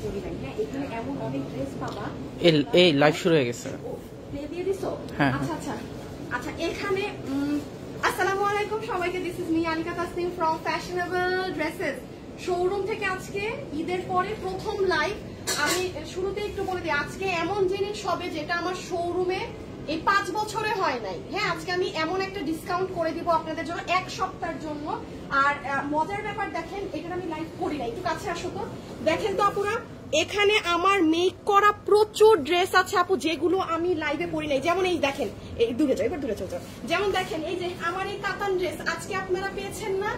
পরি নাই। হ্যাঁ, এখানে এমন অনেক ড্রেস পাবা। এই লাইভ শুরু হয়ে গেছে। প্লে দিয়ে দিছো? হ্যাঁ। আচ্ছা আচ্ছা আচ্ছা, এখানে আসসালামু আলাইকুম সবাইকে। This is me Anika Tasnim from fashionable dresses showroom থেকে। আজকে ঈদের পরে প্রথম লাইভ। আমি শুরুতে একটু বলে দিই, আজকে এমন জিনিস হবে যেটা আমার শোরুমে এই 5 বছরে হয় নাই। হ্যাঁ, আজকে আমি এমন একটা ডিসকাউন্ট করে দিব আপনাদের জন্য 1 সপ্তাহের জন্য। আর মজার ব্যাপার দেখেন, এটা আমি লাইভ করি না, একটু কাছে আসো তো। দেখেন তো আপুরা, এখানে আমার মেক করা প্রচুর ড্রেস আছে আপু, যেগুলো আমি লাইভে পরি নাই। যেমন এই দেখেন, এই দূরে যাও, এবার দূরে চল। যেমন দেখেন এই যে আমার এই কাতান ড্রেস আজকে আপনারা পেয়েছেন না,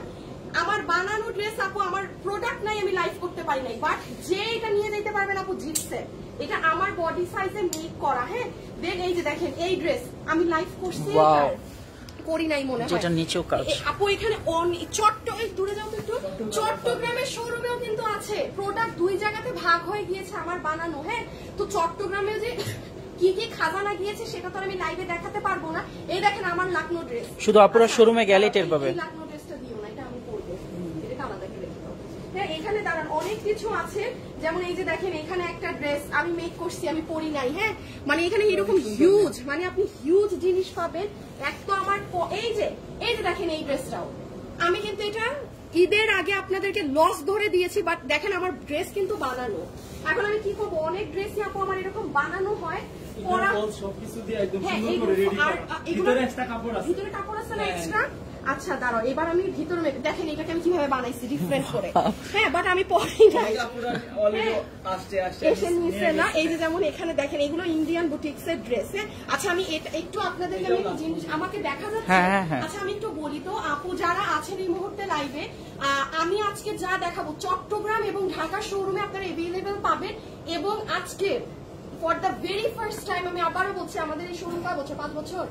আমার বানানো ড্রেস আপু। আমার প্রোডাক্ট নাই, আমি লাইভ করতে পারি নাই, বাট যে এটা নিয়ে যেতে পারবেন আপু জিতছে। এটা আমার বডি সাইজে মেক করা। হ্যাঁ, দেন এই যে দেখেন এই ড্রেস আমি লাইভ করছি, করি নাই মনে হয়, যেটা নিচেও কাজ আপু। এখানে দূরে যাও তো একটু, চট্টগ্রামের শোরুমেও কিন্তু আছে। প্রোডাক্ট 2 জায়গাতে ভাগ হয়ে গিয়েছে আমার বানানো। হ্যাঁ, তো চট্টগ্রামে যে কি কি খাজানা গিয়েছে সেটা তো আমি লাইভে দেখাতে পারবো না। এই দেখেন আমার লাকনো ড্রেস, শুধু আপুরা শোরুমে গেলে টের পাবে। লাকনো ড্রেসটা দিও না, এটা আমি পরবো, এটা আলাদা করে রেখে দাও। হ্যাঁ, এখানে দাঁড়ান অনেক কিছু আছে। যেমন এই যে দেখেন এখানে একটা ড্রেস আমি মেক করছি, আমি পরি নাই। হ্যাঁ, মানে এখানে এরকম হিউজ, মানে আপনি হিউজ জিনিস পাবেন। এক তো আমার এই যে দেখেন এই ড্রেসটাও আমি কিন্তু এটা ঈদের আগে আপনাদেরকে লস ধরে দিয়েছি, বাট দেখেন আমার ড্রেস কিন্তু বানানো। এখন আমি কি করবো, অনেক ড্রেসই আপু আমার এরকম বানানো হয়, ভিতরে কাপড় আছে না এক্সট্রা। আচ্ছা দাঁড়াও, এবার আমি ভিতরে দেখেন এটাকে আমি কিভাবে বানাইছি ডিফারেন্ট করে। হ্যাঁ, বাট আমি পরি নাই, এসে নিচে না। এই যে যেমন এখানে দেখেন এগুলো ইন্ডিয়ান বুটিক্স এর ড্রেস। আচ্ছা, আমি একটু আপনাদেরকে আমি জিনিস আমাকে দেখা যাচ্ছে। আচ্ছা, আমি একটু বলি তো আপু যারা আছেন এই মুহূর্তে লাইভে, আমি আজকে যা দেখাবো চট্টগ্রাম এবং ঢাকা শোরুমে আপনারা এভেলেবেল পাবেন। এবং আজকে for the very first time, আমি আবারও বলছি, আমাদের এই শোরুম কয় বছর? 5 বছর।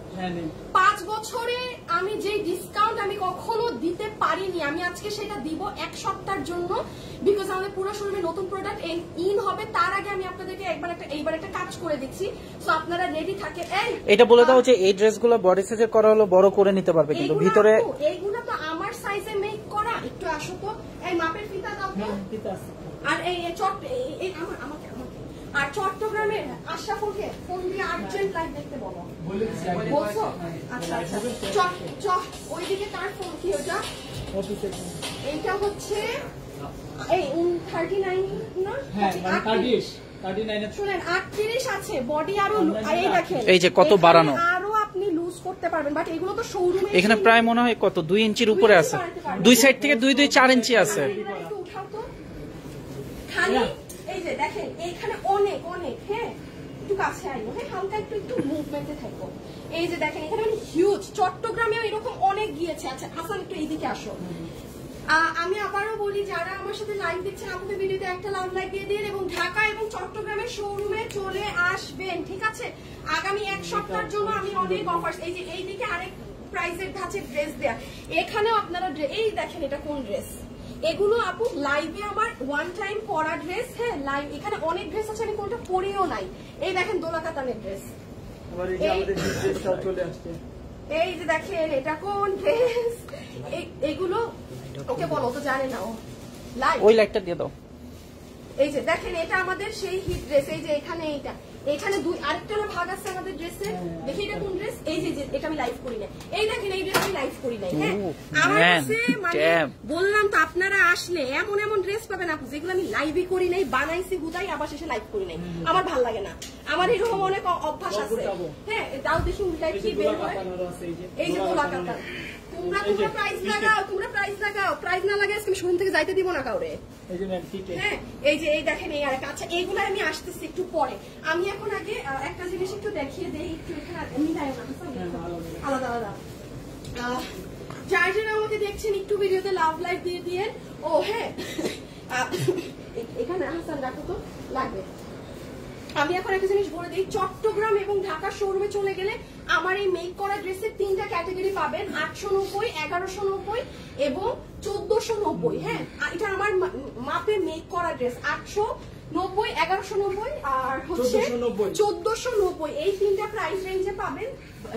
5 বছরে আমি যে ডিসকাউন্ট আমি কখনো দিতে পারিনি, আমি আজকে সেটা দিব 1 সপ্তাহের জন্য। বিকজ আমাদের পুরো শোরুমে নতুন প্রোডাক্ট ইন হবে, তার আগে আমি আপনাদেরকে এইবার একটা কাজ করে দিচ্ছি। সো আপনারা রেডি থাকেন। এটা বলে দাও যে এই ড্রেসগুলো বডি সাইজের করা হলো, বড় করে নিতে পারবে, কিন্তু ভিতরে এইগুলো তো আমার সাইজে মেক করা। একটু আসো তো, এই মাপের ফিতা দাও তো। আর এই আমাকে আর চট্টগ্রামের আশরাফুলকে ফোন দিয়ে আর্জেন্ট লাইভ দেখতে বলছো? আচ্ছা আচ্ছা, ওইদিকে কার ফোন? কি ওটা? এইটা হচ্ছে এই 39 না, 39 শুনেন 38 আছে বডি। আরো এই দেখেন এই যে কত বাড়ানো, আরো আপনি লুজ করতে পারবেন, বাট এগুলো তো শোরুমে এখানে প্রায় মনে হয় কত 2 ইঞ্চির উপরে আছে, 2 সাইড থেকে 2-4 ইঞ্চি আছে। উঠাও তো খালি। এই যে দেখেন এইখানে অনেক অনেক। হ্যাঁ, একটু কাছে আইলো। হ্যাঁ, হালকা একটু মুভমেন্টে থাকো। এই যে দেখেন এখানে মানে হিউজ, চট্টগ্রামেও এরকম অনেক গিয়েছে। আচ্ছা হাসান, একটু এইদিকে আসো। আমি আবারও বলি, যারা আমার সাথে লাইভ দিচ্ছেন আপনাদের ভিডিওতে একটা লাইক দিয়ে দিন এবং ঢাকা এবং চট্টগ্রামের শোরুমে চলে আসবেন, ঠিক আছে? আগামী 1 সপ্তাহের জন্য আমি অনেক অফার। এই যে এইদিকে আরেক প্রাইসের ধাঁচে ড্রেস দেয়া, এখানেও আপনারা এই দেখেন এটা কোন ড্রেস। এগুলো আপু লাইভে আমার ওয়ান টাইম পরা ড্রেস। হ্যাঁ, লাইভ এখানে অনেক ড্রেস আছে, আমি কোনটা পরিও নাই। এই দেখেন দোলা কাতানের ড্রেস, এই যে দেখেন এটা কোন ড্রেস। এগুলো ওকে বলো তো, জানে না ও লাইভ, ওই লাইটটা দিয়ে দাও। এই যে দেখেন এটা আমাদের সেই হিট ড্রেস। এই যে এখানে এখানে আরেকটা ভাগ আছে আমাদের ড্রেসে। দেখি এটা কোন ড্রেস। এই যে এটা আমি লাইভ করি না। এই দেখেন এই ড্রেস আমি লাইভ করি নাই। হ্যাঁ, আমার কাছে মানে বললাম তো, আপনারা আসলে এমন এমন ড্রেস পাবেন আপু যেগুলো আমি লাইভই করি নাই, বানাইছি গুদাই, আবার শেষে লাইভ করি নাই। আমার ভাল লাগে না, আমার এরকম অনেক অভ্যাস আছে। হ্যাঁ, তাও দেখি উল্টায় কি বের হয়। এই যে দোলা কাতান, তোমরা প্রাইস লাগাও, প্রাইস না লাগে আমি শোরুম থেকে যাইতে দিব না কাউরে। হ্যাঁ, এই যে এই দেখেন এই আরেক। আচ্ছা, এইগুলো আমি আসতেছি একটু পরে। আমি এখন আগে একটা জিনিস একটু দেখিয়ে দেই, একটু এখানে মিলাই না আলাদা আলাদা। যারা যারা আমাকে দেখছেন একটু ভিডিওতে লাভ লাইক দিয়ে দিয়েন। ও হ্যাঁ, এখানে হাসান রাখো তো, লাগবে। আমি এখন একটা জিনিস বলে দিই, চট্টগ্রাম এবং ঢাকা শোরুমে চলে গেলে আমার এই মেক করা ড্রেসের 3টা ক্যাটাগরি পাবেন, 890, 1190 এবং 1490। হ্যাঁ, এটা আমার মাপে মেক করা ড্রেস। 890, 1190 আর হচ্ছে 1490। এই 3টা প্রাইস রেঞ্জে পাবেন।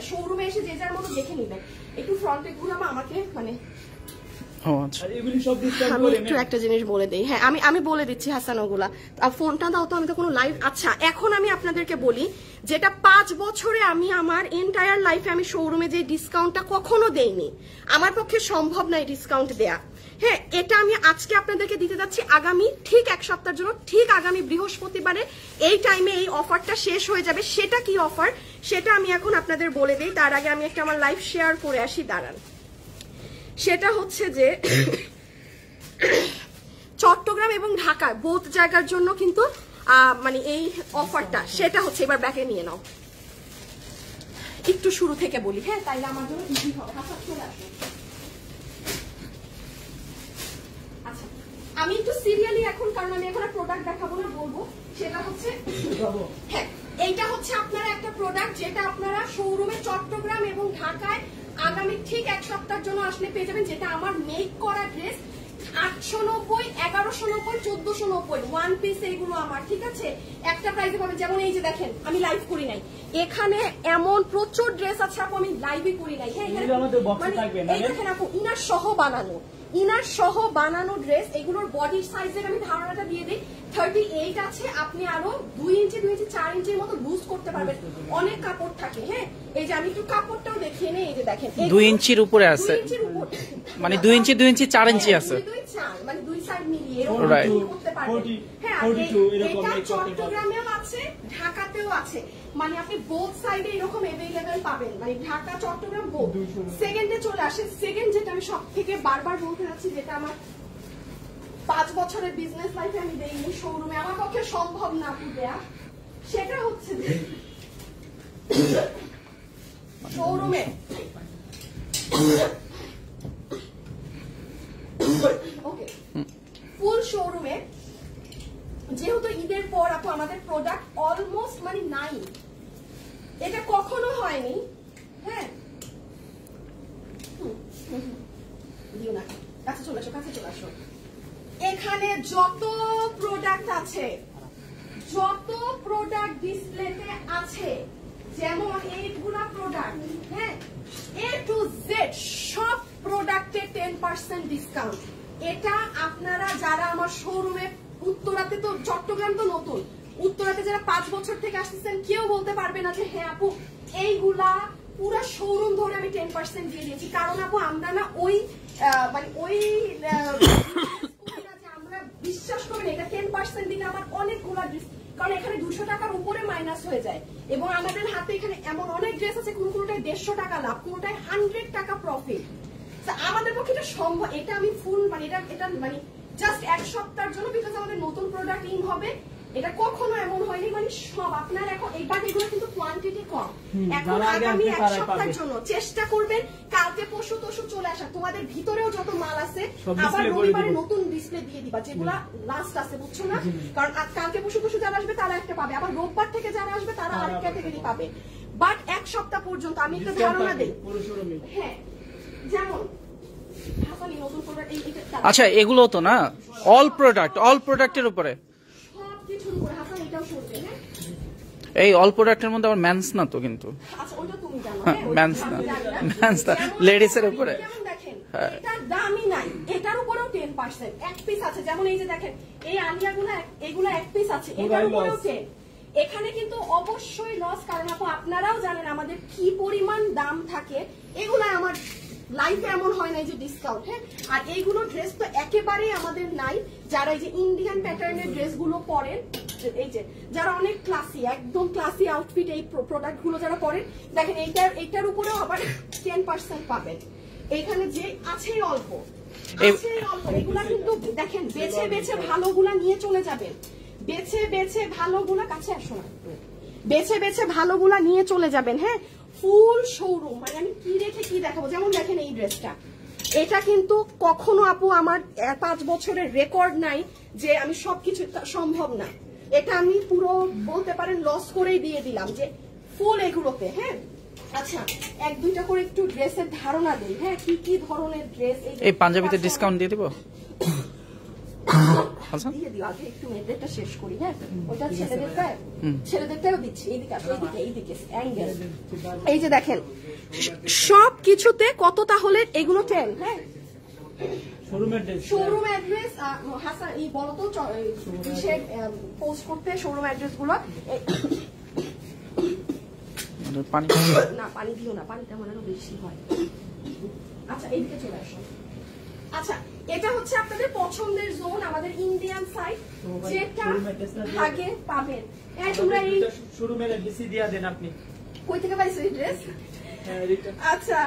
শোরুমে এসে যে যার মতো দেখে নেবেন। একটু ফ্রন্টে ঘুরাবো আমাকে, মানে আমি একটু একটা জিনিস বলে দিই, হ্যাঁ আমি বলে দিচ্ছি হাসান, ওগুলা ফোনটা দাও তো, আমি তো কোনো লাইভ। আচ্ছা এখন আমি আপনাদেরকে বলি, যেটা 5 বছরে আমি আমার এন্টায়ার লাইফে আমি শোরুমে যে ডিসকাউন্টটা কখনো দেইনি, আমার পক্ষে সম্ভব না এই ডিসকাউন্ট দেয়া। হ্যাঁ, এটা আমি আজকে আপনাদেরকে দিতে যাচ্ছি আগামী ঠিক 1 সপ্তাহের জন্য, ঠিক আগামী বৃহস্পতিবারে এই টাইমে এই অফারটা শেষ হয়ে যাবে। সেটা কি অফার সেটা আমি এখন আপনাদের বলে দিই, তার আগে আমি একটা আমার লাইভ শেয়ার করে আসি, দাঁড়ান। সেটা হচ্ছে যে চট্টগ্রাম এবং ঢাকা বোথ জায়গার জন্য কিন্তু মানে এই অফারটা, সেটা হচ্ছে, এবার ব্যাকে নিয়ে নাও, একটু শুরু থেকে বলি, হ্যাঁ তাইলে আমার জন্য ইজি হবে। আচ্ছা আমি একটু সিরিয়ালি এখন, কারণ আমি এখন প্রোডাক্ট দেখাবো না, বলবো সেটা হচ্ছে, হ্যাঁ এইটা হচ্ছে আপনারা একটা প্রোডাক্ট যেটা আপনারা শোরুমে চট্টগ্রাম এবং ঢাকায় আগামী ঠিক 1 সপ্তাহের জন্য আসলে পেয়ে যাবেন, যেটা আমার মেক করা ড্রেস 890, 1190, 1490 ওয়ান পিস, এইগুলো আমার, ঠিক আছে, একটা প্রাইসে পাবেন। যেমন এই যে দেখেন, আমি লাইভ করি নাই, এখানে এমন প্রচুর ড্রেস আছে আপু, আমি লাইভই করি নাই। হ্যাঁ এই দেখেন আপু, ইনার সহ বানানো ড্রেস, এগুলোর বডির সাইজের আমি ধারণাটা দিয়ে দিই, 38 আছে, আপনি আরো 2 ইঞ্চি 2 ইঞ্চি 4 ইঞ্চির মতো লুজ করতে পারবেন, অনেক কাপড় থাকে। হ্যাঁ এই যে আমি একটু কাপড়টাও দেখিয়ে নেই, এই যে দেখেন 2 ইঞ্চির উপরে আছে, মানে 2 ইঞ্চি 2 ইঞ্চি 4 ইঞ্চি আছে, মানে দুই সাইড মিলিয়ে করতে পারবেন। হ্যাঁ এটা চট্টগ্রামেও আছে, ঢাকাতেও আছে, মানে আপনি বোথ সাইডে এরকম अवेलेबल পাবেন, মানে ঢাকা চট্টগ্রাম বোথ। সেকেন্ডে চলে আসে, সেকেন্ড যেটা আমি সব থেকে বারবার বলতে যাচ্ছি, যেটা আমার 5 বছরের বিজনেস লাইফে আমি দেইনি শোরুমে, আমার পক্ষে সম্ভব না আপু দেয়া, সেটা হচ্ছে যে শোরুমে ওকে ফুল শোরুমে, যেহেতু ঈদের পর আপু আমাদের প্রোডাক্ট অলমোস্ট মানে নাই, এটা কখনো হয়নি। হ্যাঁ দিও না, কাছে চলে আসো, এখানে যত প্রোডাক্ট আছে, যত প্রোডাক্ট ডিসপ্লেতে আছে, যেমন এইগুলা প্রোডাক্ট, হ্যাঁ A to Z সব প্রোডাক্টে 10% ডিসকাউন্ট। এটা আপনারা যারা আমার শোরুমে, উত্তরাতে তো, চট্টগ্রাম তো নতুন, উত্তরাতে যারা 5 বছর থেকে আসতেছেন, কেউ বলতে পারবে না যে হ্যাঁ আপু এইগুলা পুরো শোরুম ধরে আমি 10% দিয়ে দিয়েছি, কারণ আপু আমরা না ওই মানে ওই আমরা বিশ্বাস করি এটা 10% দিলে আমার অনেকগুলা, কারণ এখানে 200 টাকার উপরে মাইনাস হয়ে যায়, এবং আমাদের হাতে এখানে এমন অনেক ড্রেস আছে কোনটায় 150 টাকা লাভ, কোনটায় 100 টাকা প্রফিট। আমাদের পক্ষে এটা সম্ভব, এটা আমি ফুল মানে এটা মানে জাস্ট 1 সপ্তাহের জন্য, বিকজ আমাদের নতুন প্রোডাক্ট ইন হবে, এটা কখনো এমন হয়নি, মানে সব আপনার এখন এইবার এগুলো কিন্তু কোয়ান্টিটি কম, এখন আগামী 1 সপ্তাহের জন্য চেষ্টা করবেন কালকে পরশু তরশু চলে আসা, তোমাদের ভিতরেও যত মাল আছে আবার রবিবারে নতুন ডিসপ্লে দিয়ে দিবা, যেগুলা লাস্ট আছে, বুঝছো না, কারণ কালকে পরশু তরশু যারা আসবে তারা একটা পাবে, আবার রোববার থেকে যারা আসবে তারা আরেক ক্যাটাগরি পাবে, বাট 1 সপ্তাহ পর্যন্ত আমি একটা ধারণা দেই। হ্যাঁ যেমন আচ্ছা এগুলো তো না অল প্রোডাক্টের উপরে, এই অল প্রোডাক্টের মধ্যে আবার মেন্স না তো, কিন্তু মেন্স না লেডিস এর উপরে, এটার দামই নাই, এটার উপরেও 10% এক পিস আছে, যেমন এই যে দেখেন এই আলিয়াগুলো, এগুলো এক পিস আছে, এটার উপরেও 10। এখানে কিন্তু অবশ্যই লস, কারণ আপু আপনারাও জানেন আমাদের কি পরিমাণ দাম থাকে, এগুলো আমার লাইফে এমন হয় না যে ডিসকাউন্ট। হ্যাঁ আর এইগুলো ড্রেস তো একেবারেই আমাদের নাই, যারা এই যে ইন্ডিয়ান প্যাটার্নের ড্রেসগুলো পরেন, এই যে যারা অনেক ক্লাসি, একদম ক্লাসি আউটফিট এই প্রোডাক্ট গুলো যারা পরেন, দেখেন এইটার উপরেও আবার 10% পাবেন, এইখানে যে আছেই অল্প, এগুলা কিন্তু দেখেন বেছে বেছে ভালোগুলা নিয়ে চলে যাবেন, বেছে বেছে ভালোগুলা, কাছে আসো না, বেছে বেছে ভালোগুলা নিয়ে চলে যাবেন। হ্যাঁ ফুল শোরুম, মানে আমি কি রেখে কি দেখাবো, যেমন দেখেন এই ড্রেসটা, এটা কিন্তু কখনো আপু আমার 5 বছরের রেকর্ড নাই যে আমি সবকিছু, সম্ভব না, এটা আমি পুরো বলতে পারেন লস করেই দিয়ে দিলাম যে ফুল এগুলোতে। হ্যাঁ আচ্ছা 1-2টা করে একটু ড্রেসের ধারণা দেই, হ্যাঁ কি কি ধরনের ড্রেস, এই পাঞ্জাবিতে ডিসকাউন্ট দিয়ে দিব, দিয়ে দিও, আগে একটু মেয়েদেরটা শেষ করি। হ্যাঁ ওটা ছেলেদেরটাও দিচ্ছি, এইদিকে অ্যাঙ্গেল, এই যে দেখেন সব কিছুতে কত, তাহলে এগুলো 10। হ্যাঁ শোরুম অ্যাড্রেস হাসান এই বলো তো পোস্ট করতে শোরুম অ্যাড্রেস গুলো। পানি না পানি দিও না, পানিটা মনে হয় বেশি হয়। আচ্ছা এইদিকে চলে আসো। আচ্ছা এটা হচ্ছে আপনাদের পছন্দের জোন, আমাদের ইন্ডিয়ান সাইড, যেটা আগে পাবেন। তোমরা এই শোরুমের অ্যাড্রেস দিয়া দেন আপনি। কই থেকে পাইছো এই ড্রেস? আচ্ছা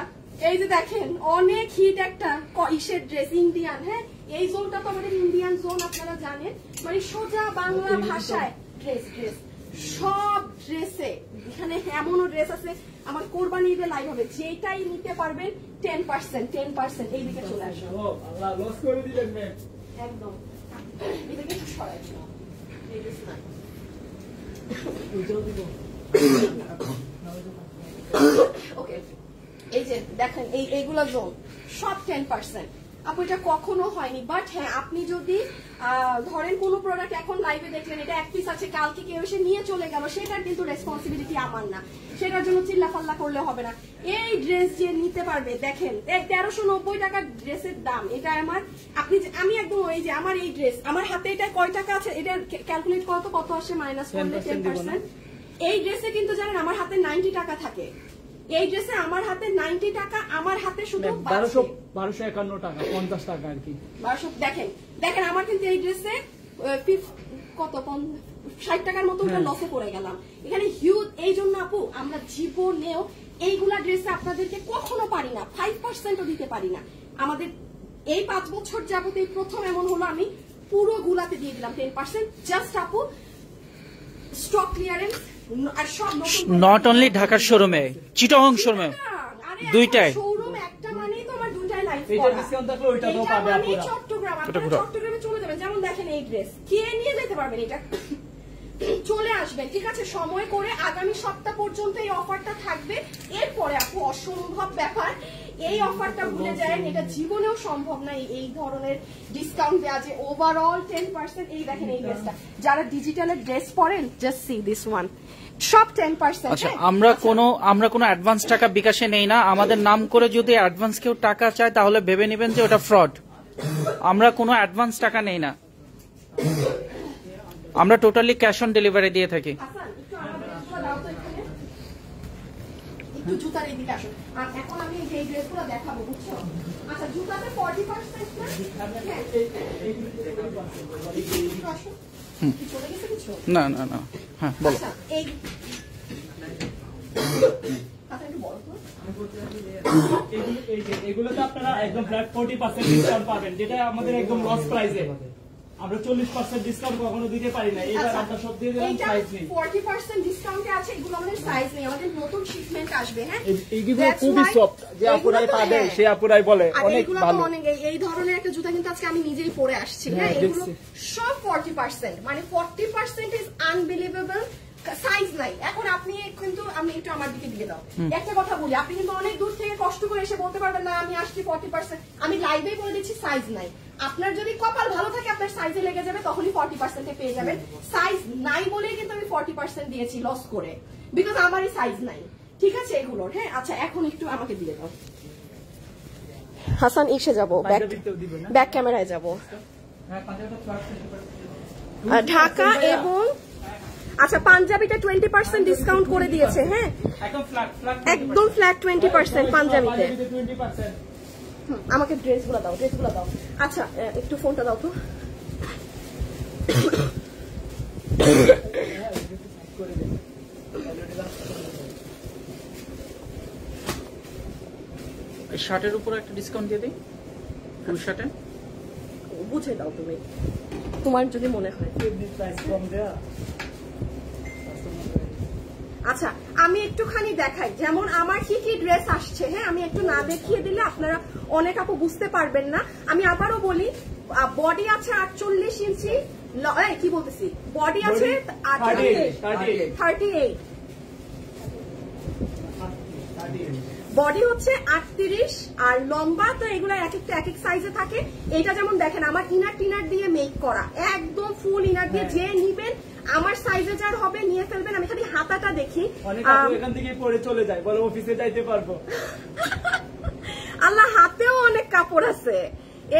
এই যে দেখেন অনেক হিট একটা ইসের ড্রেস ইন্ডিয়ান। হ্যাঁ এই জোনটা তো আমাদের ইন্ডিয়ান জোন, আপনারা জানেন, মানে সোজা বাংলা ভাষায় ড্রেস সব ড্রেসে। এখানে এমনও ড্রেস আছে আমার কোরবানি ঈদে লাইভ হবে, যেটাই নিতে পারবেন 10%। এইদিকে চলে আসো। আল্লাহ লস করে দিলেন ম্যাম। একদম এদিকে একটু সরাই দাও। এই ড্রেস নাই ওকে। এই যে দেখেন এইগুলা জোন সব 10%। আপু এটা কখনো হয়নি, বাট হ্যাঁ আপনি যদি ধরেন কোনো প্রোডাক্ট এখন লাইভে দেখলেন এটা এক পিস আছে, কালকে কেউ এসে নিয়ে চলে গেল, সেটার কিন্তু রেসপন্সিবিলিটি আমার না, সেটার জন্য চিল্লাফাল্লা করলে হবে না। এই ড্রেস যে নিতে পারবে দেখেন 1390 টাকার ড্রেসের দাম। এটা আমার আমি একদম ওই যে আমার এই ড্রেস আমার হাতে এটা কয় টাকা আছে এটা ক্যালকুলেট করো তো, কত আসে মাইনাস করলে 10%। এই ড্রেসে কিন্তু জানেন আমার হাতে 90 টাকা থাকে, এই ড্রেসে আমার হাতে 90 টাকা, আমার হাতে শুধু 1251 টাকা 50 টাকা আর কি। 1200 দেখেন আমার কিন্তু এই ড্রেসে কত 60 টাকার মতো লসে পড়ে গেলাম এখানে হিউজ। এই জন্য আপু আমরা জীবনেও এইগুলা ড্রেসে আপনাদেরকে কখনো পারি না, 5%ও দিতে পারি না। আমাদের এই 5 বছর যাবত এই প্রথম এমন হলো আমি পুরো গুলাতে দিয়ে দিলাম 10%। জাস্ট আপু স্টক ক্লিয়ারেন্স আর সব নতুন, নট অনলি ঢাকার শোরুমে, চিটাগং শোরুমে, দুইটাই শোরুম একটা মানেই তো আমার দুইটাই লাইভ করা। এইটা ডিসকাউন্ট থাকলে ওইটাও পাবে আপনারা। চট্টগ্রামে চলে যাবেন, যেমন দেখেন এই ড্রেস কে নিয়ে যেতে পারবেন, এটা চলে আসবেন, ঠিক আছে, সময় করে। আগামী সপ্তাহ পর্যন্ত এই অফারটা থাকবে, এরপরে আপু অসম্ভব ব্যাপার, এই অফারটা ভুলে যায়, এটা জীবনেও সম্ভব না এই ধরনের ডিসকাউন্ট দেওয়া, যে ওভারঅল 10%। এই দেখেন এই ড্রেসটা, যারা ডিজিটালের ড্রেস পরেন জাস্ট সি দিস ওয়ান, সব 10%। আচ্ছা আমরা কোনো অ্যাডভান্স টাকা বিকাশে নেই না, আমাদের নাম করে যদি অ্যাডভান্স কেউ টাকা চায় তাহলে ভেবে নেবেন যে ওটা ফ্রড। আমরা কোনো অ্যাডভান্স টাকা নেই না, আমরা টোটালি ক্যাশ অন ডেলিভারি দিয়ে থাকি। জুতার এইদিকে আসো, আর এখন আমি এই ড্রেসগুলো দেখাবো, বুঝছো? আচ্ছা জুতাতে 40% চলে গেছে কিছু? না হ্যাঁ বলো। এই আচ্ছা একটু বলো তো। এগুলোতে আপনারা একদম ফ্ল্যাট 40% ডিসকাউন্ট পাবেন, যেটা আমাদের একদম লস প্রাইসে। আমরা 40% ডিসকাউন্ট কখনো দিতে পারি না, এবার আমরা সব দিয়ে দিলাম সাইজ নেই। 40% ডিসকাউন্টে আছে, এগুলো আমাদের সাইজ নেই, আমাদের নতুন শিপমেন্ট আসবে। হ্যাঁ এইগুলো খুবই সফট, যে আপুরাই পাবে সে আপুরাই বলে অনেক ভালো। এই ধরনের একটা জুতা কিন্তু আজকে আমি নিজেই পরে আসছি। হ্যাঁ এগুলো সব 40%, মানে 40% ইজ আনবিলিভেবল। সাইজ নাই। এখন আপনি কিন্তু আমি একটু আমার দিকে দিয়ে দাও, একটা কথা বলি, আপনি কিন্তু অনেক দূর থেকে কষ্ট করে এসে বলতে পারবেন না আমি আসছি 40%, আমি লাইভেই বলে দিচ্ছি সাইজ নাই। আপনার যদি কপাল ভালো থাকে আপনার সাইজে লেগে যাবে, তখনই 40% পেয়ে যাবেন। সাইজ নাই বলেই কিন্তু আমি 40% দিয়েছি লস করে, বিকজ আমারই সাইজ নাই, ঠিক আছে এগুলোর। হ্যাঁ আচ্ছা এখন একটু আমাকে দিয়ে দাও হাসান, এসে যাবো ব্যাক ক্যামেরায় যাবো ঢাকা এবং আচ্ছা পাঞ্জাবিতে 20% ডিসকাউন্ট করে দিয়েছে। হ্যাঁ একদম ফ্ল্যাট 20% পাঞ্জাবিতে। আমাকে ড্রেসগুলো দাও। আচ্ছা একটু ফোনটা দাও তো। শার্টের উপর একটা ডিসকাউন্ট দিয়ে দিই, ফুল শার্টে বুঝে দাও তুমি, তোমার যদি মনে হয়। আচ্ছা আমি একটুখানি দেখাই, যেমন আমার কি কি ড্রেস আসছে। হ্যাঁ আমি একটু না দেখিয়ে দিলে আপনারা অনেক আপু বুঝতে পারবেন না। আমি আবারও বলি, বডি আছে 48 ইঞ্চি, কি বলতেছি, বডি আছে 38, বডি হচ্ছে 38 আর লম্বা তো এগুলো এক একটা এক এক সাইজে থাকে। এটা যেমন দেখেন আমার ইনার টিনার দিয়ে মেক করা, একদম ফুল ইনার দিয়ে, যে নিবেন আমার সাইজে যার হবে নিয়ে ফেলবেন। আমি খালি হাতাটা দেখি, এখান থেকে পরে চলে যায়, বলে অফিসে যাইতে পারবো। আল্লাহ হাতেও অনেক কাপড় আছে,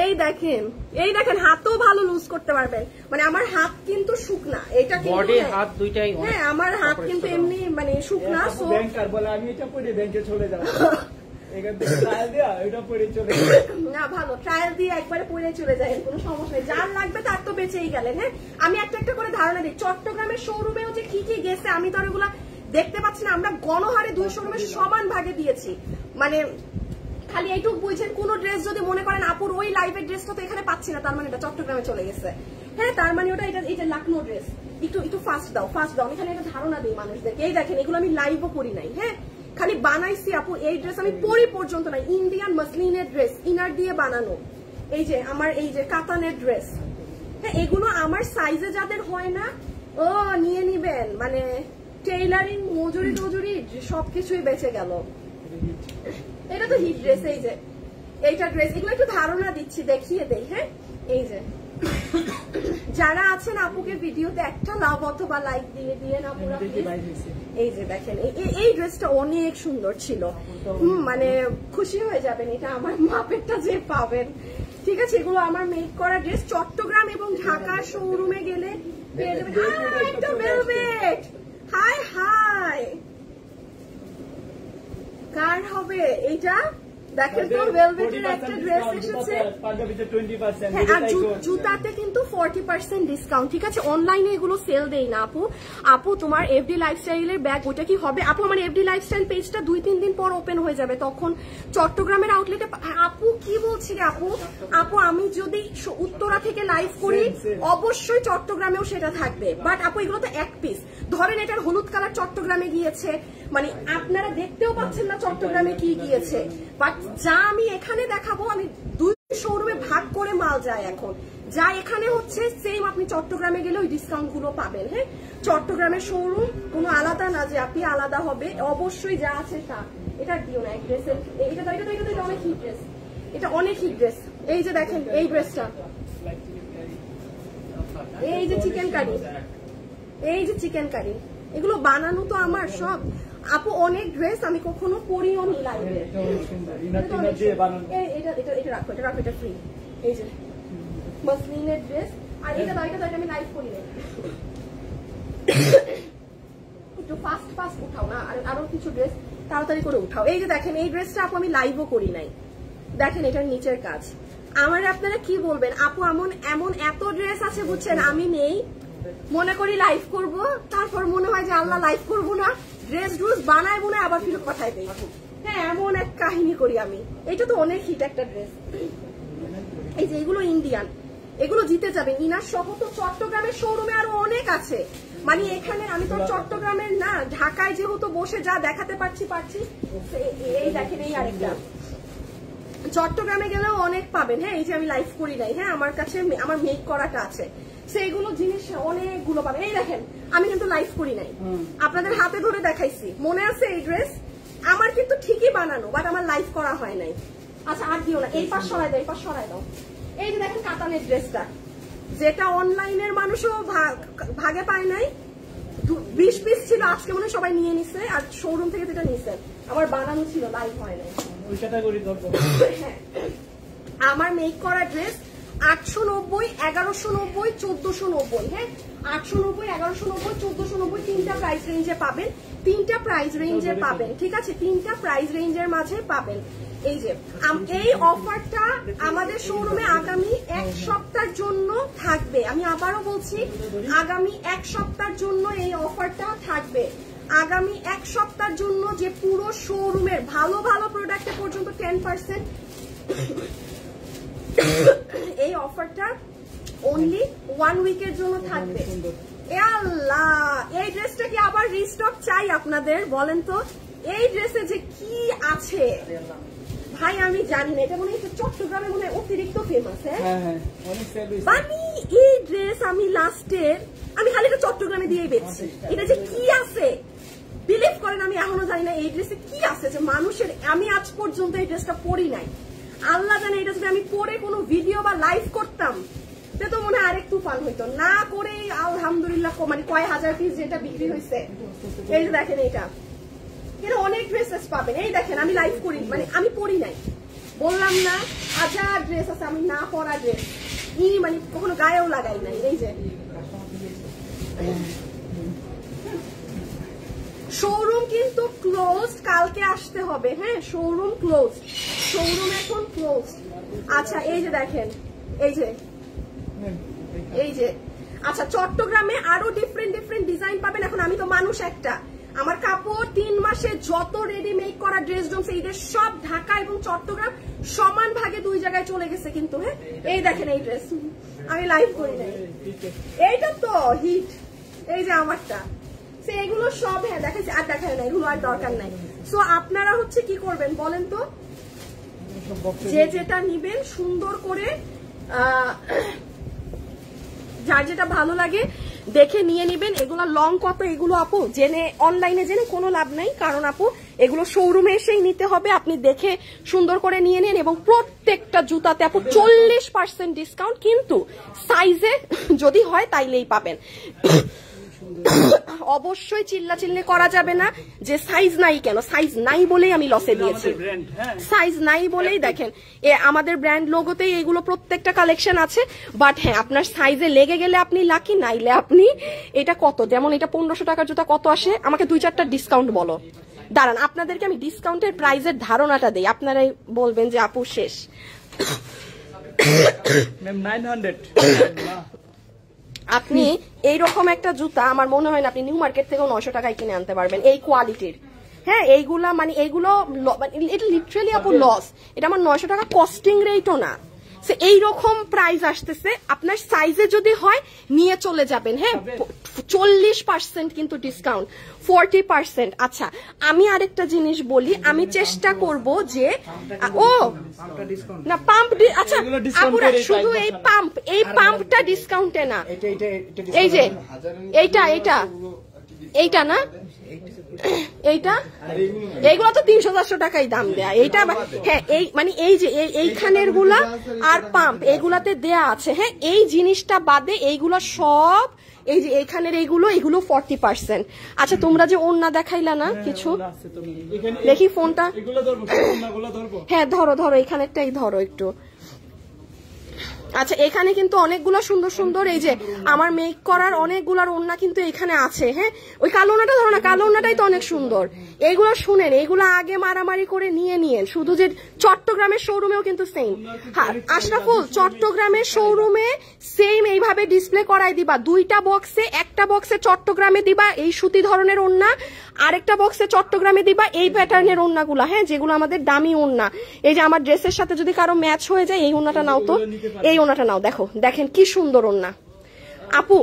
এই দেখেন হাতও ভালো লুজ করতে পারবেন, মানে আমার হাত কিন্তু শুকনা, এটা বডি হাত দুইটাই। হ্যাঁ আমার হাত কিন্তু এমনি মানে শুকনা। সো ব্যাংকার বলে আমি এটা পরে ব্যাংকে চলে যাব, এখান থেকে ট্রায়াল দেয়া এটা পরে চলে না, ভালো ট্রায়াল দিয়ে একবারে পরে চলে যায়, কোনো সমস্যা নেই, যার লাগবে তার তো বেঁচেই গেলেন। হ্যাঁ আমি একটা করে ধারণা দিই, চট্টগ্রামের শোরুমেও যে কি কি গেছে আমি তো আর এগুলা দেখতে পাচ্ছি না, আমরা গণহারে 2 শোরুমে সমান ভাগে দিয়েছি। মানে খালি এইটুকু বুঝছেন, কোন ড্রেস যদি মনে করেন আপুর ওই লাইভের ড্রেসটা তো এখানে পাচ্ছি না, তার মানে এটা চট্টগ্রামে চলে গেছে। হ্যাঁ তার মানে ওটা এটা লাকনো ড্রেস, একটু ফাস্ট দাও আমি এখানে একটা ধারণা দিই মানুষদেরকে। এই দেখেন এগুলো আমি লাইভও করি নাই, হ্যাঁ খালি বানাইছি আপু। এই ড্রেস আমি পরি পর্যন্ত নাই, ইন্ডিয়ান মাসলিনের ড্রেস, ইনার দিয়ে বানানো। এই যে আমার এই যে কাতানের ড্রেস, হ্যাঁ এগুলো আমার সাইজে যাদের হয় না ও নিয়ে নিবেন, মানে টেইলারিং মজুরি সবকিছুই বেঁচে গেল। এটা তো হিট ড্রেস, এই যে এইটা ড্রেস, এগুলো একটু ধারণা দিচ্ছি, দেখিয়ে দেই। হ্যাঁ এই যে যারা আছেন আপুকে ভিডিওতে একটা লাভ অথবা লাইক দিয়ে না পুরো। এই যে দেখেন এই ড্রেসটা অনেক সুন্দর ছিল, মানে খুশি হয়ে যাবেন, এটা আমার মাপেরটা যে পাবেন। ঠিক আছে এগুলো আমার মেক করা ড্রেস, চট্টগ্রাম এবং ঢাকা শোরুমে গেলে পেয়ে যাবেন। একটা ভেলভেট, হাই কার হবে এইটা? দেখেন তো ভেলভেটের একটা ড্রেস এসেছে, আর জুতাতে কিন্তু 40% ডিসকাউন্ট। ঠিক আছে অনলাইনে এগুলো সেল দেই না আপু তোমার এফডি লাইফস্টাইলের ব্যাগ ওটা কি হবে আপু? আমার এফডি লাইফস্টাইল পেজটা 2-3 দিন পর ওপেন হয়ে যাবে, তখন চট্টগ্রামের আউটলেটে। আপু কি বলছি আপু আমি যদি উত্তরা থেকে লাইভ করি অবশ্যই চট্টগ্রামেও সেটা থাকবে, বাট আপু এগুলো তো এক পিস। ধরেন এটার হলুদ কালার চট্টগ্রামে গিয়েছে, মানে আপনারা দেখতেও পাচ্ছেন না চট্টগ্রামে কি গিয়েছে, বাট যা আমি এখানে দেখাবো আমি 2 শোরুমে ভাগ করে মাল যায় এখন, যা এখানে হচ্ছে সেম আপনি চট্টগ্রামে গেলে ওই ডিসকাউন্ট গুলো পাবেন। হ্যাঁ চট্টগ্রামের শোরুম কোনো আলাদা না যে আপনি আলাদা হবে, অবশ্যই যা আছে তা। এটা দিও না এক ড্রেসের, এটা অনেক হিট ড্রেস, এটা অনেক হিট ড্রেস। এই যে দেখেন এই ড্রেসটা, এই যে চিকেন কারি, এগুলো বানানো তো আমার সব আপু। অনেক ড্রেস আমি কখনো পরিও নি লাইভে, এটা রাখো, এটা ফ্রি। এই যে মাসলিনের ড্রেস, আর এটা আমি লাইভ করি না, একটু ফাস্ট উঠাও না, আর আরো কিছু ড্রেস তাড়াতাড়ি করে উঠাও। এই যে দেখেন এই ড্রেসটা আপু আমি লাইভও করি নাই, দেখেন এটার নিচের কাজ। আমার আপনারা কি বলবেন আপু, এমন এত ড্রেস আছে বুঝছেন, আমি নেই মনে করি লাইভ করব, তারপর মনে হয় যে আল্লাহ লাইভ করবো না, ড্রেস বানায় মনে আবার ফিরত পাঠাই দেই। হ্যাঁ এমন এক কাহিনী করি আমি। এটা তো অনেক হিট একটা ড্রেস। এই যে এগুলো ইন্ডিয়ান, এগুলো জিতে যাবে ইনার সহ। তো চট্টগ্রামের শোরুমে আরো অনেক আছে, মানে এখানে আমি তো চট্টগ্রামের না, ঢাকায় যেহেতু বসে যা দেখাতে পারছি। এই দেখেন এই আরেকটা, চট্টগ্রামে গেলেও অনেক পাবেন। হ্যাঁ এই যে আমি লাইভ করি নাই, হ্যাঁ আমার কাছে আমার মেক করাটা আছে, সেইগুলো জিনিস অনেকগুলো পাবেন। এই দেখেন আমি কিন্তু লাইভ করি নাই, আপনাদের হাতে ধরে দেখাইছি, মনে আছে এই ড্রেস আমার কিন্তু ঠিকই বানানো, বাট আমার লাইভ করা হয় নাই। আচ্ছা আর দিও না, এই পাশ সরাই দাও। এই যে দেখেন কাতানের ড্রেসটা, যেটা অনলাইনের মানুষও ভাগে পায় নাই, 20 পিস ছিল, আজকে মনে হয় সবাই নিয়ে নিছে, আর শোরুম থেকে যেটা নিছে আমার বানানো ছিল, লাইভ হয় নাই। আমার মেক করা ড্রেস 890, 1190, 1490। হ্যাঁ 890, 1190, 1490 তিনটা প্রাইস রেঞ্জে পাবেন, ঠিক আছে 3টা প্রাইস রেঞ্জের মাঝে পাবেন। এই যে এই অফারটা আমাদের শোরুমে আগামী 1 সপ্তাহের জন্য থাকবে, আমি আবারও বলছি আগামী 1 সপ্তাহের জন্য এই অফারটা থাকবে। আগামী 1 সপ্তাহের জন্য যে পুরো শোরুমের ভালো প্রোডাক্টে পর্যন্ত 10% এই অফারটা অনলি 1 উইকের জন্য থাকবে। আল্লাহ এই ড্রেসটা কি আবার রিস্টক চাই আপনাদের? বলেন তো এই ড্রেসে যে কি আছে ভাই, আমি জানি না, এটা মনে হয় চট্টগ্রামে মনে হয় অতিরিক্ত ফেমাস। মানে এই ড্রেস আমি আমি খালি এটা চট্টগ্রামে দিয়েই বেচছি, এটা যে কি আছে বিলিভ করেন আমি এখনো জানি না এই ড্রেসে কি আছে যে মানুষের। আমি আজ পর্যন্ত এই ড্রেসটা পরি নাই, আল্লাহ জানে এটা যদি আমি পরে কোনো ভিডিও বা লাইভ করতাম তো মনে হয় আরেক তুফান হইতো, না করে আলহামদুলিল্লাহ মানে কয় হাজার পিস যেটা বিক্রি হয়েছে। এই যে দেখেন এটা অনেক ড্রেসেস পাবেন। এই দেখেন আমি লাইভ করি, মানে আমি পরি নাই, বললাম না হাজার ড্রেস আছে আমি না পরা ড্রেস, মানে কখনো গায়েও লাগাই নাই। এই যে শোরুম কিন্তু ক্লোজ, কালকে আসতে হবে। হ্যাঁ শোরুম ক্লোজ, শোরুম এখন ক্লোজ। আচ্ছা এই যে দেখেন, এই যে আচ্ছা চট্টগ্রামে আরো ডিফারেন্ট ডিফারেন্ট ডিজাইন পাবেন। এখন আমি তো মানুষ একটা, আমার কাপড় 3 মাসে যত রেডি মেক করা ড্রেস জমছে ঈদের সব ঢাকা এবং চট্টগ্রাম সমান ভাগে 2 জায়গায় চলে গেছে কিন্তু। হ্যাঁ এই দেখেন এই ড্রেস আমি লাইভ করি নাই, এইটা তো হিট। এই যে আমারটা, এগুলো সব হ্যাঁ দেখাচ্ছি, আর দেখায় না, এগুলো আর দরকার নাই। সো আপনারা হচ্ছে কি করবেন বলেন তো, যে যেটা নিবেন সুন্দর করে যার যেটা ভালো লাগে দেখে নিয়ে নিবেন। এগুলো লং কত এগুলো আপু জেনে অনলাইনে জেনে কোনো লাভ নাই, কারণ আপু এগুলো শোরুমে এসেই নিতে হবে। আপনি দেখে সুন্দর করে নিয়ে নেন, এবং প্রত্যেকটা জুতাতে আপু 40% ডিসকাউন্ট, কিন্তু সাইজে যদি হয় তাইলেই পাবেন। অবশ্যই চিল্লাচিল্লি করা যাবে না যে সাইজ নাই কেন, সাইজ নাই বলেই আমি লসে দিয়েছি, সাইজ নাই বলেই দেখেন আমাদের ব্র্যান্ড লোগোতেই এগুলো প্রত্যেকটা কালেকশন আছে। বাট হ্যাঁ আপনার সাইজে লেগে গেলে আপনি লাকি, নাইলে আপনি এটা কত, যেমন এটা 1500 টাকার জুতা কত আসে, আমাকে 2-4টা ডিসকাউন্ট বলো। দাঁড়ান আপনাদেরকে আমি ডিসকাউন্টের প্রাইজের ধারণাটা দেই, আপনারাই বলবেন যে আপু শেষ। 900 আপনি এইরকম একটা জুতা আমার মনে হয় না আপনি নিউ মার্কেট থেকেও 900 টাকায় কিনে আনতে পারবেন এই কোয়ালিটির। হ্যাঁ এইগুলা মানে এইগুলো এটা লিটারালি আপু লস, এটা আমার 900 টাকা কস্টিং রেটও না। এইরকম প্রাইস আসতেছে, আপনার সাইজে যদি হয় নিয়ে চলে যাবেন। হ্যাঁ 40% কিন্তু ডিসকাউন্ট, 40%। আচ্ছা আমি আরেকটা জিনিস বলি, আমি চেষ্টা করব যে না পাম্প, আচ্ছা আপুরা শুধু এই পাম্পটা ডিসকাউন্টে না, এই যে এইটা না এইটা, এইগুলো তো 300-400 টাকাই দাম দেয়া। এইটা হ্যাঁ এই মানে এই যে এইখানের গুলা আর পাম্প এগুলাতে দেয়া আছে। হ্যাঁ এই জিনিসটা বাদে এইগুলো সব, এই যে এইখানের এইগুলো 40%। আচ্ছা তোমরা যে ওন্না দেখাইলা না কিছু, দেখি ফোনটা, হ্যাঁ ধরো এখানেরটাই ধরো একটু। আচ্ছা এখানে কিন্তু অনেকগুলো সুন্দর সুন্দর এই যে আমার মেক করার অনেকগুলার ওন্না কিন্তু এখানে আছে। হ্যাঁ ওই কালো ওন্নাটা ধরো না, কালো ওন্নাটাই তো অনেক সুন্দর। এইগুলো শুনেন, এইগুলো আগে মারামারি করে নিয়ে শুধু যে চট্টগ্রামের শোরুমেও কিন্তু সেম। হ্যাঁ আশরাফুল চট্টগ্রামের শোরুমে সেম এইভাবে ডিসপ্লে করাই দিবা, 2টা বক্সে, একটা বক্সে চট্টগ্রামে দিবা এই সুতি ধরনের ওন্না, আরেকটা বক্সে চট্টগ্রামে দিবা এই প্যাটার্নের ওন্নাগুলা। হ্যাঁ যেগুলো আমাদের দামি ওন্না, এই যে আমার ড্রেসের সাথে যদি কারো ম্যাচ হয়ে যায় এই ওন্নাটা নাও তো, এই ওন্নাটা নাও, দেখেন কি সুন্দর ওন্না। আপু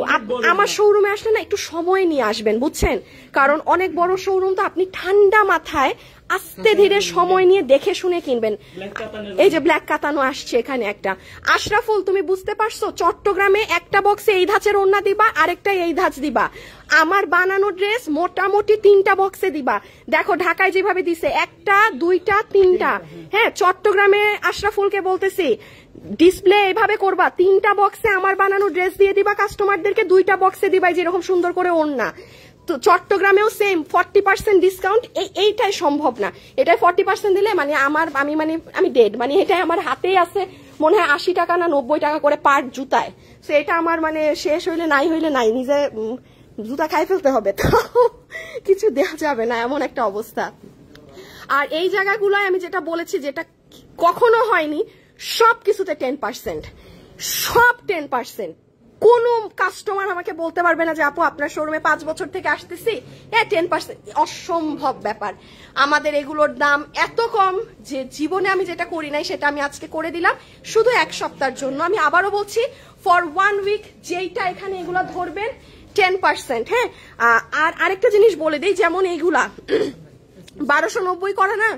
আমার শোরুমে আসলে না একটু সময় নিয়ে আসবেন বুঝছেন, কারণ অনেক বড় শোরুম তো, আপনি ঠান্ডা মাথায় আস্তে ধীরে সময় নিয়ে দেখে শুনে কিনবেন। এই যে ব্ল্যাক কাতানো আসছে এখানে একটা। আশরাফুল তুমি বুঝতে পারছো, চট্টগ্রামে একটা বক্সে এই ধাঁচের ওন্না দিবা, আরেকটা এই ধাঁচ দিবা। আমার বানানো ড্রেস মোটামুটি 3টা বক্সে দিবা। দেখো ঢাকায় যেভাবে দিছে 1টা 2টা 3টা, হ্যাঁ চট্টগ্রামে আশরাফুলকে বলতেছি ডিসপ্লে এইভাবে করবা, 3টা বক্সে আমার বানানো ড্রেস দিয়ে দিবা কাস্টমারদেরকে, 2টা বক্সে দিবা যেরকম সুন্দর করে ওন্না। তো চট্টগ্রামেও সেম 40% ডিসকাউন্ট, এইটাই সম্ভব না। এটাই 40% দিলে মানে আমি ডেড, মানে এটাই আমার হাতেই আছে মনে হয় 80 টাকা না 90 টাকা করে পার জুতায়। তো এটা আমার মানে শেষ হইলে নাই, নিজে জুতা খাই ফেলতে হবে, তাও কিছু দেওয়া যাবে না, এমন একটা অবস্থা। আর এই জায়গাগুলোয় আমি যেটা বলেছি, যেটা কখনো হয়নি, সব কিছুতে 10%, সব 10%। কোন কাস্টমার আমাকে বলতে পারবে না যে আপু আপনার শোরুমে 5 বছর থেকে আসতেছি 10%, অসম্ভব ব্যাপার। আমাদের এগুলোর দাম এত কম যে জীবনে আমি যেটা করি নাই সেটা আমি আজকে করে দিলাম শুধু 1 সপ্তাহের জন্য। আমি আবারও বলছি ফর 1 উইক যেইটা এখানে এগুলো ধরবেন 10%। হ্যাঁ আর আরেকটা জিনিস বলে দিই, যেমন এইগুলা 1290 করা না,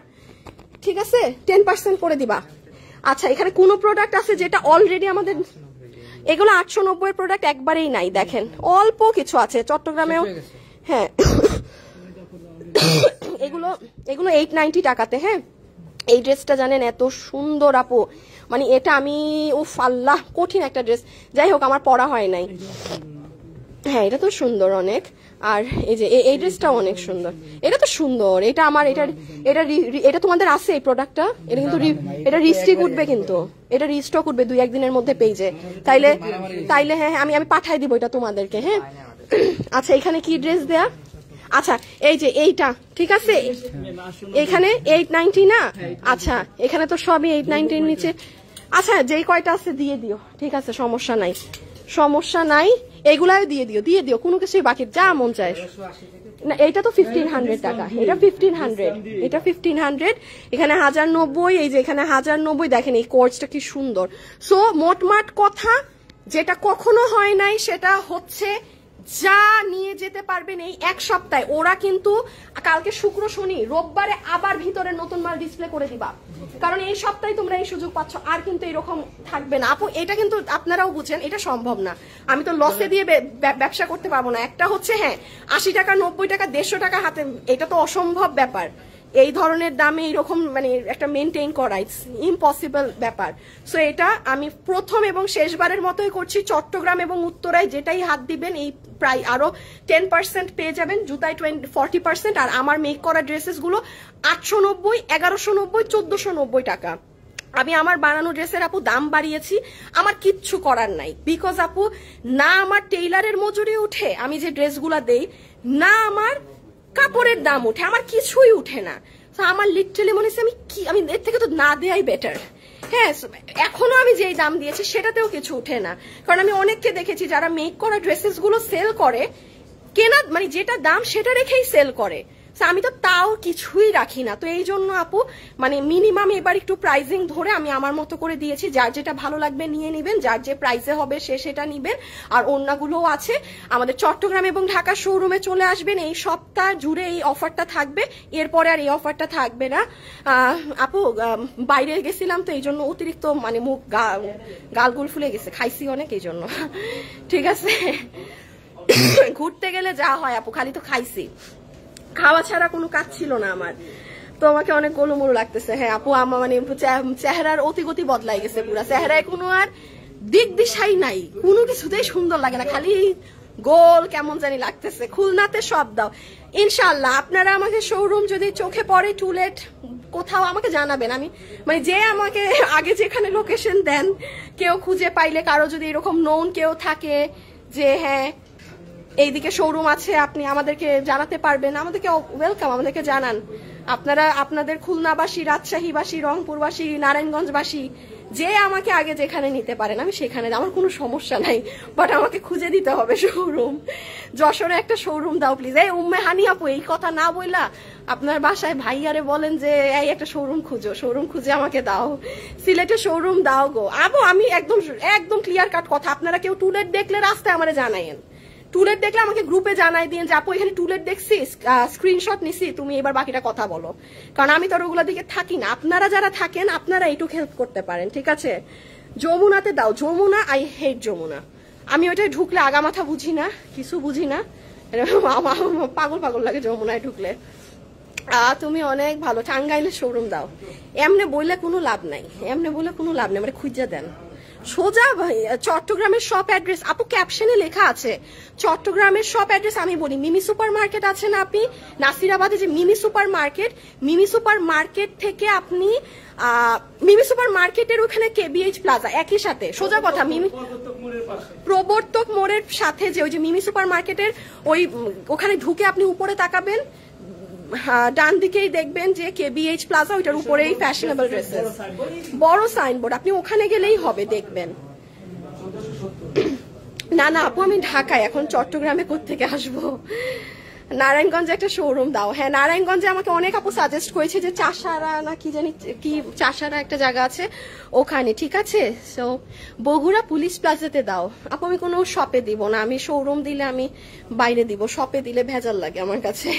ঠিক আছে 10% করে দিবা। আচ্ছা এখানে কোন প্রোডাক্ট আছে যেটা অলরেডি আমাদের, এগুলো 890 প্রোডাক্ট একবারেই নাই, দেখেন অল্প কিছু আছে চট্টগ্রামেও। হ্যাঁ এগুলো 890 টাকাতে। হ্যাঁ এই ড্রেসটা জানেন এত সুন্দর আপু, মানে এটা আমি উফ আল্লাহ কঠিন একটা ড্রেস, যাই হোক আমার পরা হয় নাই। হ্যাঁ এটা তো সুন্দর অনেক। আর এই যে এই ড্রেসটা অনেক সুন্দর, এটা তো সুন্দর, এটা আমার এটা তোমাদের আছে এই প্রোডাক্টটা? এটা কিন্তু এটা রিস্টক উঠবে, কিন্তু এটা রিস্টক উঠবে 2-1 দিনের মধ্যে পেজে, তাইলে হ্যাঁ আমি পাঠাই দিব এটা তোমাদেরকে। হ্যাঁ আচ্ছা এখানে কি ড্রেস দেয়া? আচ্ছা এই যে এইটা ঠিক আছে, এখানে 890 না? আচ্ছা এখানে তো সবই 890 নিচে। আচ্ছা যেই কয়টা আছে দিয়ে দিও, ঠিক আছে সমস্যা নাই, এগুলাই দিয়ে দিও কোনো কিছুই বাকি, যা মন চায় না। এটা তো 1500 টাকা, এটা 1500, এখানে 1090, এই যে এখানে 1090, দেখেন এই কোর্সটা কি সুন্দর। সো মোটমাট কথা যেটা কখনো হয় নাই সেটা হচ্ছে যা নিয়ে যেতে পারবেন এই এক সপ্তাহে। ওরা কিন্তু কালকে শুক্র শনি রোববারে আবার ভিতরে নতুন মাল ডিসপ্লে করে দিবা, কারণ এই সপ্তাহে তোমরা এই সুযোগ পাচ্ছ, আর কিন্তু এরকম থাকবে না আপু। এটা কিন্তু আপনারাও বুঝেন এটা সম্ভব না, আমি তো লসে দিয়ে ব্যবসা করতে পারবো না। একটা হচ্ছে হ্যাঁ 80 টাকা 90 টাকা 150 টাকা হাতে, এটা তো অসম্ভব ব্যাপার, এই ধরনের দামে এইরকম মানে একটা মেনটেন করা ইটস ইম্পসিবল ব্যাপার। সো এটা আমি প্রথম এবং শেষবারের মতোই করছি। চট্টগ্রাম এবং উত্তরায় যেটাই হাত দিবেন এই প্রায় আরো 10% পেয়ে যাবেন, জুতায় 40%, আর আমার মেক করা ড্রেসেস গুলো 890, 1190, 1490 টাকা। আমি আমার বানানো ড্রেসের আপু দাম বাড়িয়েছি, আমার কিচ্ছু করার নাই, বিকজ আপু না আমার টেইলারের মজুরি উঠে আমি যে ড্রেসগুলা দেই, না আমার কাপড়ের দাম উঠে, আমার কিছুই উঠে না। আমার লিটারালি মনে হচ্ছে আমি এর থেকে তো না দেয়াই বেটার। হ্যাঁ এখনো আমি যেই দাম দিয়েছি সেটাতেও কিছু উঠে না, কারণ আমি অনেককে দেখেছি যারা মেক করা ড্রেসেস গুলো সেল করে, কেনা মানে যেটা দাম সেটা রেখেই সেল করে, আমি তো তাও কিছুই রাখি না। তো এই জন্য আপু মানে মিনিমাম এবার একটু প্রাইজিং ধরে আমি আমার মতো করে দিয়েছি, যার যেটা ভালো লাগবে নিয়ে নিবেন, যার যে প্রাইসে হবে সে সেটা নিবেন। আর অন্যগুলোও আছে, আমাদের চট্টগ্রাম এবং ঢাকা শোরুমে চলে আসবেন, এই সপ্তাহ জুড়ে এই অফারটা থাকবে, এরপরে আর এই অফারটা থাকবে না। আপু বাইরে গেছিলাম তো এই জন্য অতিরিক্ত মানে মুখ গালগুল ফুলে গেছে, খাইছি অনেক এই জন্য, ঠিক আছে। ঘুরতে গেলে যা হয় আপু, খালি তো খাইছি, খাওয়া ছাড়া কোনো কাজ ছিল না আমার। তো আমাকে অনেক গোলুমোলু লাগতেছে। হ্যাঁ আপু আমার মানে চেহারার অতিগতি বদলাই গেছে, পুরা চেহারায় কোনো আর দিক দিশাই নাই, কোনো কিছুতেই সুন্দর লাগে না, খালি গোল কেমন জানি লাগতেছে। খুলনাতে সব দাও ইনশাল্লাহ। আপনারা আমাকে শোরুম যদি চোখে পড়ে টুলেট কোথাও আমাকে জানাবেন, আমি মানে যে আমাকে আগে যেখানে লোকেশন দেন, কেউ খুঁজে পাইলে, কারো যদি এরকম নোন কেউ থাকে যে হ্যাঁ এইদিকে শোরুম আছে, আপনি আমাদেরকে জানাতে পারবেন, আমাদেরকে ওয়েলকাম, আমাদেরকে জানান। আপনারা আপনাদের খুলনাবাসী, রাজশাহীবাসী, রংপুরবাসী, নারায়ণগঞ্জবাসী যে আমাকে আগে যেখানে নিতে পারেন আমি সেখানে, আমার কোনো সমস্যা নাই, বাট আমাকে খুঁজে দিতে হবে শোরুম। যশোরে একটা শোরুম দাও প্লিজ। এই উম্মে হানি আপু এই কথা না বইলা আপনার বাসায় ভাইয়ারে বলেন যে এই একটা শোরুম খুঁজো, শোরুম খুঁজে আমাকে দাও, সিলেটে শোরুম দাও গো। আপু আমি একদম ক্লিয়ার কাট কথা, আপনারা কেউ টুলেট দেখলে রাস্তায় আমারে জানাইন, টুলেট দেখলে আমাকে গ্রুপে জানাই দিন যে আপু এখানে টুলেট দেখছি, স্ক্রিনশট নিছি, তুমি এবার বাকিটা কথা বলো, কারণ আমি তো ওগুলো দিকে থাকি না। আপনারা যারা থাকেন আপনারা এইটুকু হেল্প করতে পারেন, ঠিক আছে। যমুনাতে দাও, যমুনা আই হেট যমুনা, আমি ওইটাই ঢুকলে আগামাথা বুঝি না, কিছু বুঝি না, পাগল লাগে যমুনায় ঢুকলে। তুমি অনেক ভালো, টাঙ্গাইলে শোরুম দাও, এমনি বললে কোনো লাভ নাই, মানে খুঁজে দেন সোজা। চট্টগ্রামের শপ অ্যাড্রেস আপু ক্যাপশনে লেখা আছে, চট্টগ্রামের শপ অ্যাড্রেস আমি বলি, মিমি সুপার মার্কেট আছে না আপনি নাসিরাবাদে, যে মিমি সুপার মার্কেট থেকে আপনি মিমি সুপার মার্কেটের ওখানে কেবিএইচ প্লাজা একই সাথে, সোজা কথা মিমি প্রবর্তক মোড়ের সাথে যে ওই যে মিমি সুপার মার্কেটের ওখানে ঢুকে আপনি উপরে তাকাবেন, ডান দিকেই দেখবেন যে কেবিএইচ প্লাজা, ওইটার উপরেই ফ্যাশনেবল ড্রেসেস, বড় সাইনবোর্ড, আপনি ওখানে গেলেই হবে দেখবেন। না আপু আমি ঢাকায়, এখন চট্টগ্রামে কোত্থেকে আসবো। নারায়ণগঞ্জে একটা শোরুম দাও। হ্যাঁ নারায়ণগঞ্জে আমাকে অনেক আপু সাজেস্ট করেছে যে চাষারা না কি জানি কি চাষারা একটা জায়গা আছে ওখানে, ঠিক আছে। সো বগুড়া পুলিশ প্লাজাতে দাও আপু, আমি কোনো শপে দিব না, আমি শোরুম দিলে আমি বাইরে দিব, শপে দিলে ভেজাল লাগে আমার কাছে।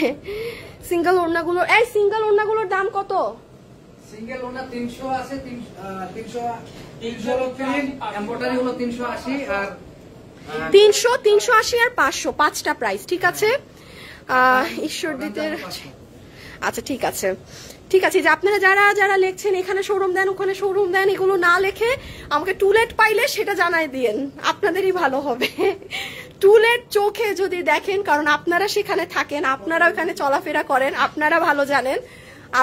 সিঙ্গেল ওড়নাগুলোর দাম কত? সিঙ্গেল ওড়না 300 আছে, 300 এমব্রয়ডারি হলো 380 আর 380 আর 500, 5টা প্রাইস, ঠিক আছে। ঈশ্বরদীতে আচ্ছা ঠিক আছে, ঠিক আছে, যে আপনারা যারা যারা লিখছেন এখানে শোরুম দেন ওখানে শোরুম দেন, এগুলো না লিখে আমাকে টুলেট পাইলে সেটা জানাই দিয়েন, আপনাদেরই ভালো হবে। টুলেট চোখে যদি দেখেন, কারণ আপনারা সেখানে থাকেন, আপনারা ওখানে চলাফেরা করেন, আপনারা ভালো জানেন।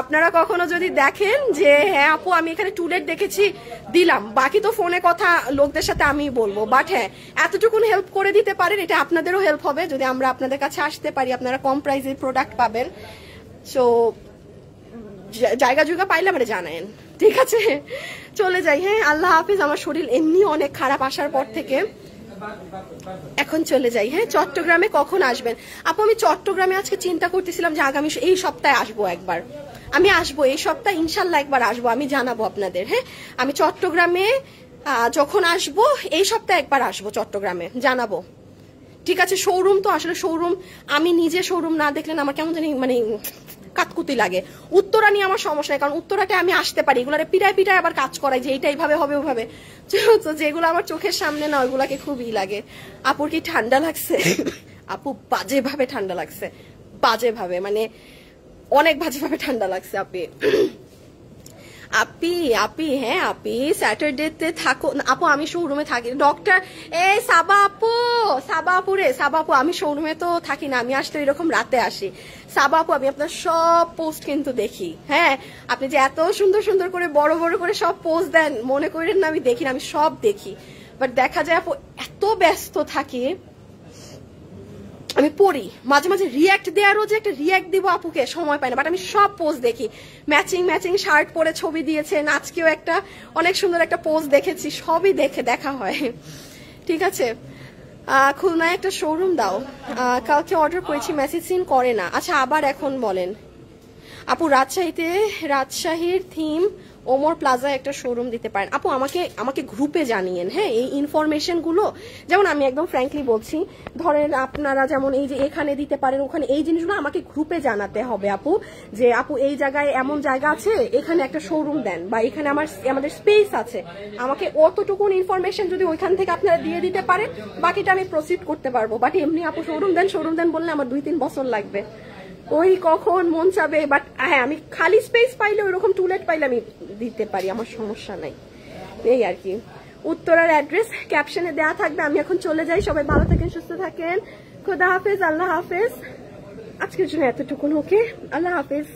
আপনারা কখনো যদি দেখেন যে হ্যাঁ আপু আমি এখানে টুলেট দেখেছি দিলাম, বাকি তো ফোনে কথা লোকদের সাথে আমি বলবো, বাট হ্যাঁ এতটুকুন হেল্প করে দিতে পারেন, এটা আপনাদেরও হেল্প হবে যদি আমরা আপনাদের কাছে আসতে পারি, আপনারা কম প্রাইসে প্রোডাক্ট পাবেন। সো জায়গা জুয়গা পাইলে আমরা জানেন, ঠিক আছে? চলে যাই, হ্যাঁ আল্লাহ হাফিজ। আমার শরীর এমনি অনেক খারাপ আসার পর থেকে, এখন চলে যাই। হ্যাঁ চট্টগ্রামে কখন আসবেন আপু? আমি চট্টগ্রামে আজকে চিন্তা করতেছিলাম যে আগামী এই সপ্তাহে আসবো একবার, আমি আসবো এই সপ্তাহে ইনশাল্লাহ একবার আসবো, আমি জানাবো আপনাদের। হ্যাঁ আমি চট্টগ্রামে যখন আসবো এই সপ্তাহে একবার আসবো চট্টগ্রামে, জানাবো, ঠিক আছে? শোরুম তো আসলে শোরুম আমি নিজে শোরুম না দেখলেন আমার কেমন জানি মানে কাতকুতি লাগে। উত্তরা নিয়ে আমার সমস্যা নেই, কারণ উত্তরাতে আমি আসতে পারি, এগুলো পিটায় পিটায় আবার কাজ করাই যে এইটা এইভাবে হবে ওভাবে, তো যেগুলো আমার চোখের সামনে না ওইগুলাকে খুবই লাগে। আপুর কি ঠান্ডা লাগছে? আপু বাজে ভাবে ঠান্ডা লাগছে, বাজে ভাবে, মানে অনেক বাজে ভাবে ঠান্ডা লাগছে। আপি হ্যাঁ আপি স্যাটারডেতে থাকো আপু? আমি শোরুমে থাকি। ডক্টর সাবা আপু রে, সাবা আপু আমি শোরুমে তো থাকি না, আমি আসলে এরকম রাতে আসি। সাবা আপু আমি আপনার সব পোস্ট কিন্তু দেখি। হ্যাঁ আপনি যে এত সুন্দর সুন্দর করে বড় বড় করে সব পোস্ট দেন, মনে করেন না আমি দেখি না, আমি সব দেখি, বাট দেখা যায় আপু এত ব্যস্ত থাকি, আমি পড়ি মাঝে মাঝে রিয়াক্ট দেওয়ারও যে একটা রিয়াক্ট দিব আপুকে সময় পাই না, বাট আমি সব পোস্ট দেখি। ম্যাচিং শার্ট পরে ছবি দিয়েছেন, আজকেও একটা অনেক সুন্দর একটা পোস্ট দেখেছি, সবই দেখা হয়, ঠিক আছে? খুলনায় একটা শোরুম দাও, কালকে অর্ডার করেছি মেসেজ সিন করে না। আচ্ছা আবার এখন বলেন আপু। রাজশাহীর থিম ওমর প্লাজায় একটা শোরুম দিতে পারেন আপু? আমাকে গ্রুপে জানিয়েন। হ্যাঁ এই ইনফরমেশন গুলো যেমন আমি একদম ফ্র্যাঙ্কলি বলছি, ধরেন আপনারা যেমন এই যে এখানে দিতে পারেন ওখানে, এই জিনিসগুলো আমাকে গ্রুপে জানাতে হবে আপু, যে আপু এই জায়গায় এমন জায়গা আছে এখানে একটা শোরুম দেন, বা এখানে আমাদের স্পেস আছে, আমাকে অতটুকুন ইনফরমেশন যদি ওইখান থেকে আপনারা দিয়ে দিতে পারেন, বাকিটা আমি প্রসিড করতে পারবো। বাট এমনি আপু শোরুম দেন বললে আমার 2-3 বছর লাগবে, ওই কখন মন চাবে। বাট হ্যাঁ আমি খালি স্পেস পাইলে ওইরকম টুলেট পাইলে আমি দিতে পারি, আমার সমস্যা নাই, এই আর কি। উত্তরার অ্যাড্রেস ক্যাপশনে দেওয়া থাকবে। আমি এখন চলে যাই, সবাই ভালো থাকেন, সুস্থ থাকেন, খোদা হাফেজ, আল্লাহ হাফেজ। আজকের জন্য এতটুকুন, ওকে, আল্লাহ হাফেজ।